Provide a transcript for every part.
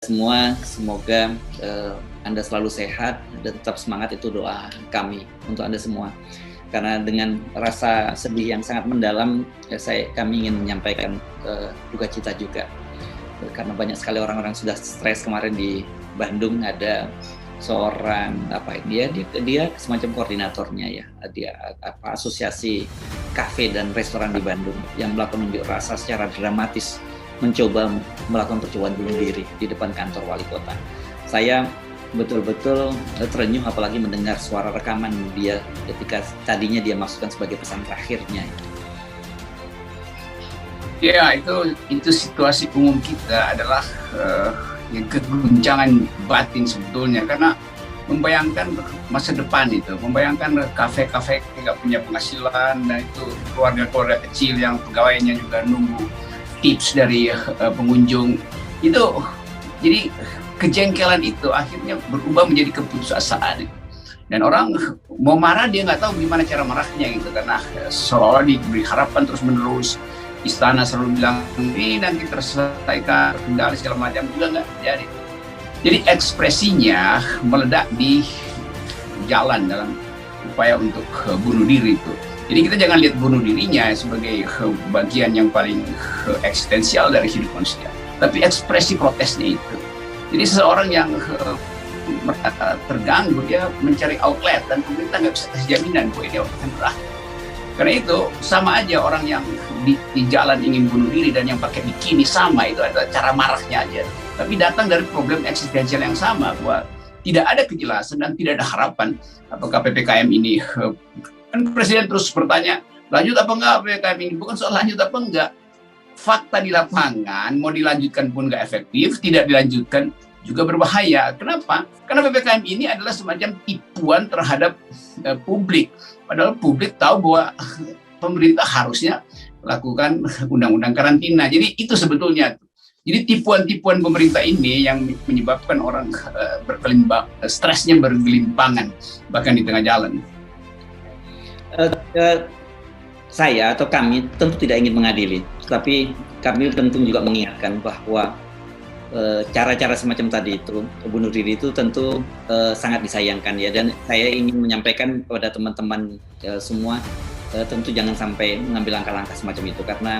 semua, semoga Anda selalu sehat dan tetap semangat, itu doa kami untuk Anda semua. Karena dengan rasa sedih yang sangat mendalam, kami ingin menyampaikan duka cita juga. Karena banyak sekali orang-orang sudah stres. Kemarin di Bandung ada seorang dia semacam koordinatornya ya, dia asosiasi kafe dan restoran di Bandung yang melakukan unjuk rasa secara dramatis, mencoba melakukan percobaan bunuh diri di depan kantor wali kota. Saya betul-betul terenyuh apalagi mendengar suara rekaman dia ketika tadinya dia masukkan sebagai pesan terakhirnya. Ya, itu situasi umum kita adalah yang keguncangan batin sebetulnya, karena membayangkan masa depan itu, membayangkan kafe-kafe tidak punya penghasilan, dan itu keluarga-keluarga kecil yang pegawainya juga nunggu tips dari pengunjung itu. Jadi kejengkelan itu akhirnya berubah menjadi keputusasaan, dan orang mau marah dia nggak tahu gimana cara marahnya gitu, karena seolah-olah diberi harapan terus menerus. Istana selalu bilang ini nanti terselesaikan, terkendali segala macam, juga nggak terjadi. Jadi ekspresinya meledak di jalan dalam upaya untuk bunuh diri itu. Jadi kita jangan lihat bunuh dirinya sebagai bagian yang paling eksistensial dari hidup manusia, tapi ekspresi protesnya itu. Jadi seseorang yang terganggu, dia mencari outlet, dan pemerintah nggak bisa kasih jaminan bahwa ini akan berakhir. Karena itu sama aja orang yang di jalan ingin bunuh diri dan yang pakai bikini, sama, itu adalah cara marahnya aja. Tapi datang dari problem eksistensial yang sama, bahwa tidak ada kejelasan dan tidak ada harapan apakah PPKM ini. Kan Presiden terus bertanya, lanjut apa enggak PPKM ini? Bukan soal lanjut apa enggak. Fakta di lapangan, mau dilanjutkan pun nggak efektif, tidak dilanjutkan juga berbahaya. Kenapa? Karena PPKM ini adalah semacam tipuan terhadap publik. Padahal publik tahu bahwa pemerintah harusnya lakukan undang-undang karantina. Jadi itu sebetulnya. Jadi tipuan-tipuan pemerintah ini yang menyebabkan orang stresnya bergelimpangan bahkan di tengah jalan. Saya atau kami tentu tidak ingin mengadili, tapi kami tentu juga mengingatkan bahwa cara-cara semacam tadi itu, bunuh diri itu tentu sangat disayangkan ya, dan saya ingin menyampaikan kepada teman-teman semua, tentu jangan sampai mengambil langkah-langkah semacam itu, karena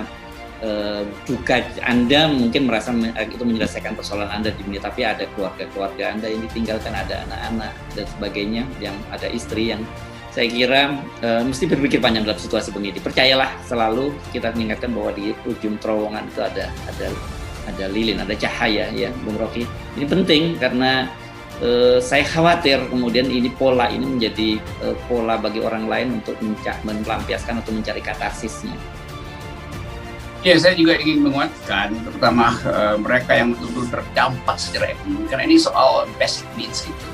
juga Anda mungkin merasa itu menyelesaikan persoalan Anda di dunia, tapi ada keluarga-keluarga Anda yang ditinggalkan, ada anak-anak dan sebagainya, yang ada istri, yang saya kira mesti berpikir panjang dalam situasi begini. Percayalah, selalu kita mengingatkan bahwa di ujung terowongan itu ada lilin, ada cahaya ya, Bung Rocky. Ini penting karena saya khawatir kemudian pola ini menjadi pola bagi orang lain untuk melampiaskan atau mencari katarsisnya. Ya, saya juga ingin menguatkan terutama mereka yang betul-betul terdampak secara ekonomi, karena ini soal basic needs itu,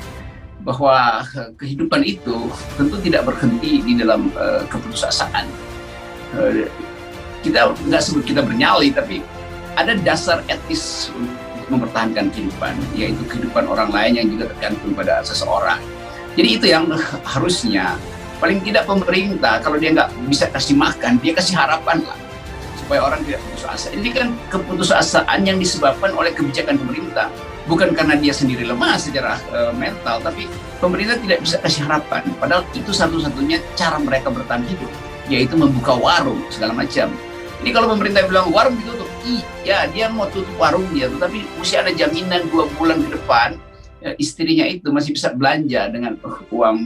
bahwa kehidupan itu tentu tidak berhenti di dalam keputusasaan. Kita nggak sebut kita bernyali, tapi ada dasar etis untuk mempertahankan kehidupan, yaitu kehidupan orang lain yang juga tergantung pada seseorang. Jadi itu yang harusnya, paling tidak pemerintah, kalau dia nggak bisa kasih makan, dia kasih harapan lah, supaya orang tidak putus asa. Ini kan keputusasaan yang disebabkan oleh kebijakan pemerintah, bukan karena dia sendiri lemah secara mental, tapi pemerintah tidak bisa kasih harapan. Padahal itu satu-satunya cara mereka bertahan hidup, yaitu membuka warung segala macam. Jadi kalau pemerintah bilang warung ditutup, iya dia mau tutup warung dia, tapi mesti ada jaminan 2 bulan ke depan istrinya itu masih bisa belanja dengan uang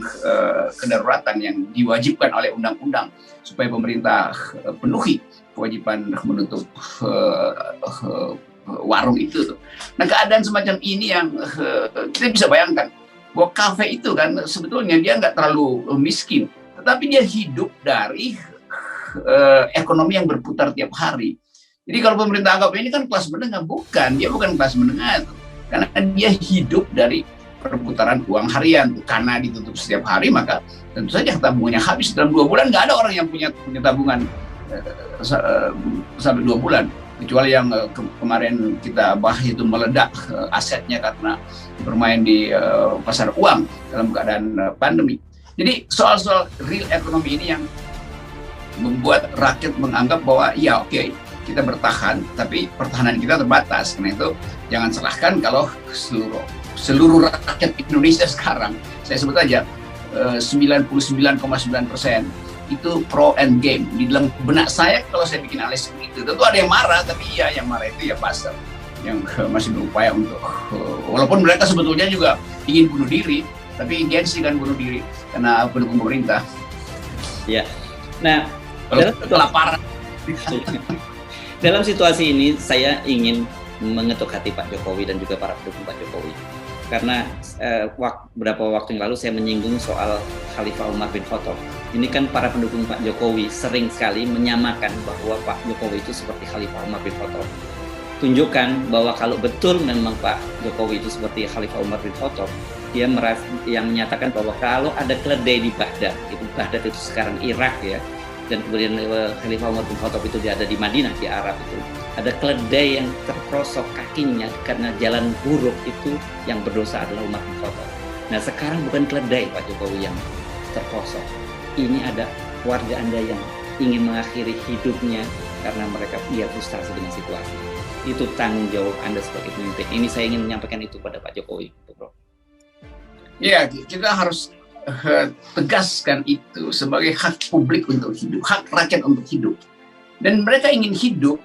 kedaruratan yang diwajibkan oleh undang-undang, supaya pemerintah penuhi kewajiban menutup warung itu. Nah, keadaan semacam ini yang kita bisa bayangkan bahwa kafe itu kan sebetulnya dia nggak terlalu miskin, tetapi dia hidup dari ekonomi yang berputar tiap hari. Jadi kalau pemerintah anggap ini kan kelas menengah, bukan, dia bukan kelas menengah itu, karena dia hidup dari perputaran uang harian. Karena ditutup setiap hari, maka tentu saja tabungannya habis dalam 2 bulan. Nggak ada orang yang punya tabungan sampai 2 bulan, kecuali yang kemarin kita bahas itu meledak asetnya karena bermain di pasar uang dalam keadaan pandemi. Jadi soal-soal real ekonomi ini yang membuat rakyat menganggap bahwa ya oke, kita bertahan, tapi pertahanan kita terbatas. Karena itu jangan salahkan kalau seluruh rakyat Indonesia sekarang, saya sebut aja 99,9% itu pro end game. Di dalam benak saya kalau saya bikin analisis itu, tentu ada yang marah, tapi ya yang marah itu ya pasar yang masih berupaya untuk walaupun mereka sebetulnya juga ingin bunuh diri, tapi gengsi kan bunuh diri karena pendukung pemerintah. Ya. Nah, kelaparan. Dalam situasi ini saya ingin mengetuk hati Pak Jokowi dan juga para pendukung Pak Jokowi. Karena beberapa waktu yang lalu saya menyinggung soal Khalifah Umar bin Khattab. Ini kan para pendukung Pak Jokowi sering sekali menyamakan bahwa Pak Jokowi itu seperti Khalifah Umar bin Khattab. Tunjukkan bahwa kalau betul memang Pak Jokowi itu seperti Khalifah Umar bin Khattab, dia yang menyatakan bahwa kalau ada keledai di Baghdad, itu Baghdad itu sekarang Irak ya, dan kemudian Khalifah Umar bin Khattab itu dia ada di Madinah di Arab itu, ada keledai yang terprosok kakinya karena jalan buruk, itu yang berdosa adalah Umar bin Khattab. Nah sekarang bukan keledai Pak Jokowi yang terprosok, ini ada warga Anda yang ingin mengakhiri hidupnya karena mereka frustasi dengan situasi. Itu tanggung jawab Anda sebagai pemimpin. Ini saya ingin menyampaikan itu pada Pak Jokowi, Bro. Ya, kita harus tegaskan itu sebagai hak publik untuk hidup, hak rakyat untuk hidup. Dan mereka ingin hidup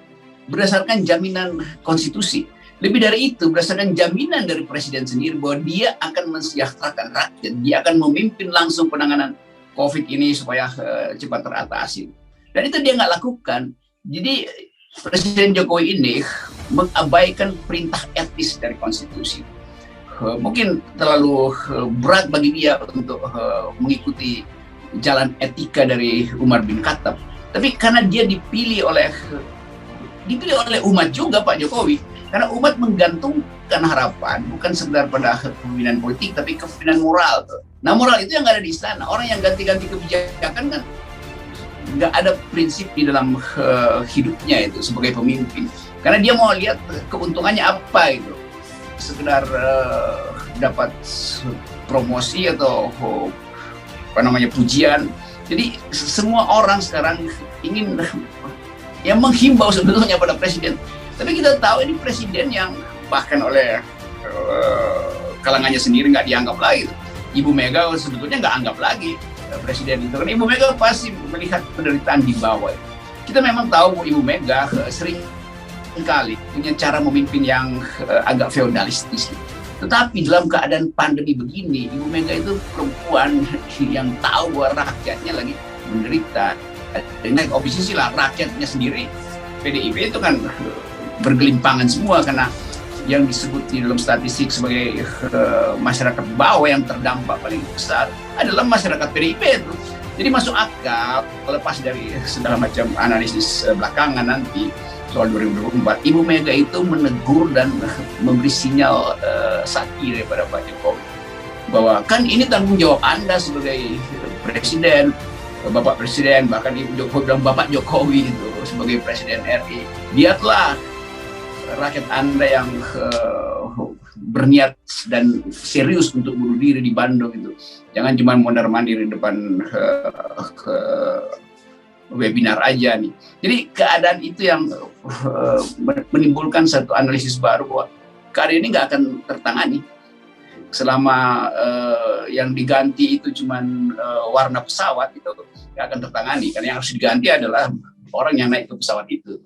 berdasarkan jaminan konstitusi. Lebih dari itu, berdasarkan jaminan dari presiden sendiri bahwa dia akan mensejahterakan rakyat, dia akan memimpin langsung penanganan COVID ini supaya cepat teratasi. Dan itu dia nggak lakukan. Jadi Presiden Jokowi ini mengabaikan perintah etis dari konstitusi. Mungkin terlalu berat bagi dia untuk mengikuti jalan etika dari Umar bin Khattab. Tapi karena dia dipilih oleh umat juga Pak Jokowi, karena umat menggantungkan harapan bukan sekedar pada kepemimpinan politik, tapi kepemimpinan moral. Nah moral itu yang nggak ada di sana. Orang yang ganti-ganti kebijakan kan nggak ada prinsip di dalam hidupnya itu sebagai pemimpin. Karena dia mau lihat keuntungannya apa itu. Sekedar dapat promosi atau pujian. Jadi semua orang sekarang ingin yang menghimbau sebetulnya pada presiden. Tapi kita tahu ini presiden yang bahkan oleh kalangannya sendiri nggak dianggap lagi. Ibu Mega sebetulnya nggak anggap lagi presiden itu. Karena Ibu Mega pasti melihat penderitaan di bawah. Kita memang tahu Ibu Mega sering kali punya cara memimpin yang agak feodalistis. Tetapi dalam keadaan pandemi begini, Ibu Mega itu perempuan yang tahu bahwa rakyatnya lagi menderita. Dengan oposisi lah, rakyatnya sendiri, PDIP itu kan bergelimpangan semua karena yang disebut di dalam statistik sebagai masyarakat bawah yang terdampak paling besar adalah masyarakat PDIP itu. Jadi masuk akal lepas dari segala macam analisis belakangan nanti soal 2024, Ibu Mega itu menegur dan memberi sinyal sakit daripada Pak Jokowi bahwa kan ini tanggung jawab Anda sebagai presiden, Bapak Presiden, bahkan Ibu Jokowi dan Bapak Jokowi itu sebagai Presiden RI. Lihatlah rakyat Anda yang berniat dan serius untuk bunuh diri di Bandung itu. Jangan cuma mondar-mandir di depan webinar aja nih. Jadi keadaan itu yang menimbulkan satu analisis baru bahwa keadaan ini nggak akan tertangani selama yang diganti itu cuma warna pesawat, itu nggak akan tertangani. Karena yang harus diganti adalah orang yang naik ke pesawat itu.